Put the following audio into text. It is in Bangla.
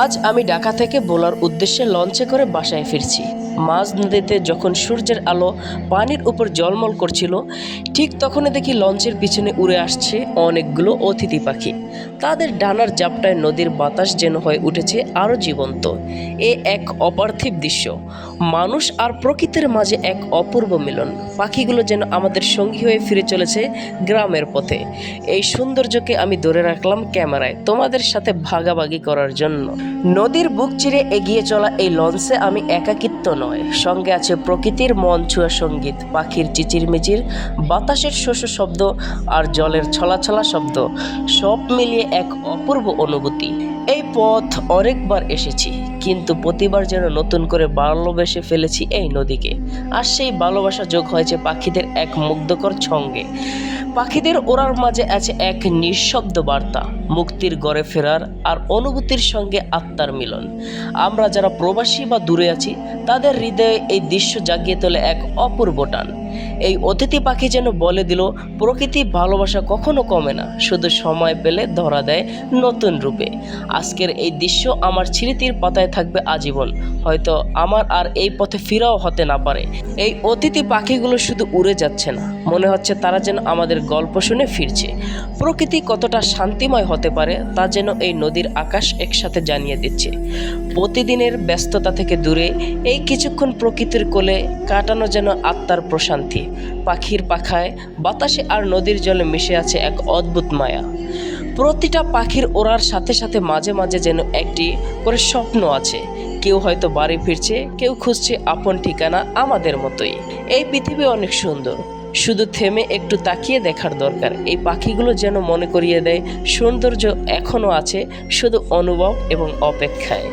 আজ আমি ঢাকা থেকে ভোলার উদ্দেশ্যে লঞ্চে করে বাসায় ফিরছি। মাঝ নদীতে যখন সূর্যের আলো পানির উপর ঝলমল করছিল, ঠিক তখনই দেখি লঞ্চের পিছনে উড়ে আসছে অনেকগুলো অতিথি পাখি। তাদের ডানার জাপটায় নদীর বাতাস যেন হয়ে উঠেছে আরও জীবন্ত। এ এক অপার্থিব দৃশ্য, মানুষ আর প্রকৃতির মাঝে এক অপূর্ব মিলন। পাখিগুলো যেন আমাদের সঙ্গী হয়ে ফিরে চলেছে গ্রামের পথে। এই সৌন্দর্যকে আমি ধরে রাখলাম ক্যামেরায় তোমাদের সাথে ভাগাভাগি করার জন্য। নদীর বুক চিরে এগিয়ে চলা এই লঞ্চে আমি একাকিত্ব নয়, সঙ্গে আছে প্রকৃতির মন ছুঁয়া সঙ্গীত, পাখির চিচিরমিচির, বাতাসের শস্য শব্দ আর জলের ছলাছলা শব্দ, সব মিলিয়ে এক অপূর্ব অনুভূতি। এই পথ অনেকবার এসেছি, কিন্তু প্রতিবার যেন নতুন করে ভালোবেসে ফেলেছি এই নদীকে। আর সেই ভালোবাসা যোগ হয়েছে পাখিদের এক মুগ্ধকর ছন্দে। পাখিদের ওড়ার মাঝে আছে এক নিঃশব্দ বার্তা, মুক্তির ঘরে ফেরার আর অনুভূতির সঙ্গে আত্মার মিলন। আমরা যারা প্রবাসী বা দূরে আছি, তাদের হৃদয়ে এই দৃশ্য জাগিয়ে তোলে এক অপূর্ব টান। এই অতিথি পাখি যেন বলে দিল, প্রকৃতি ভালোবাসা কখনো কমে না, শুধু সময় পেলে ধরা দেয় নতুন রূপে। আজকের এই দৃশ্য আমার স্মৃতির পাতায় থাকবে আজীবন। হয়তো আমার আর এই পথে ফেরাও হতে না পারে। এই অতিথি পাখিগুলো শুধু উড়ে যাচ্ছে না, মনে হচ্ছে তারা যেন আমাদের গল্প শুনে ফিরছে। প্রকৃতি কতটা শান্তিময় হতে পারে তা যেন এই নদীর আকাশ একসাথে জানিয়ে দিচ্ছে। প্রতিদিনের ব্যস্ততা থেকে দূরে এই কিছুক্ষণ প্রকৃতির কোলে কাটানো যেন আত্মার প্রশান্তি। পাখির পাখায়, বাতাসে আর নদীর জলে মিশে আছে এক অদ্ভুত মায়া। প্রতিটা পাখির ওড়ার সাথে সাথে মাঝে মাঝে যেন একটি করে স্বপ্ন আছে। কেউ হয়তো বাড়ি ফিরছে, কেউ খুঁজছে আপন ঠিকানা আমাদের মতোই। এই পৃথিবী অনেক সুন্দর, শুধু থেমে একটু তাকিয়ে দেখার দরকার। এই পাখিগুলো যেন মনে করিয়ে দেয়, সৌন্দর্য এখনও আছে, শুধু অনুভব এবং অপেক্ষায়।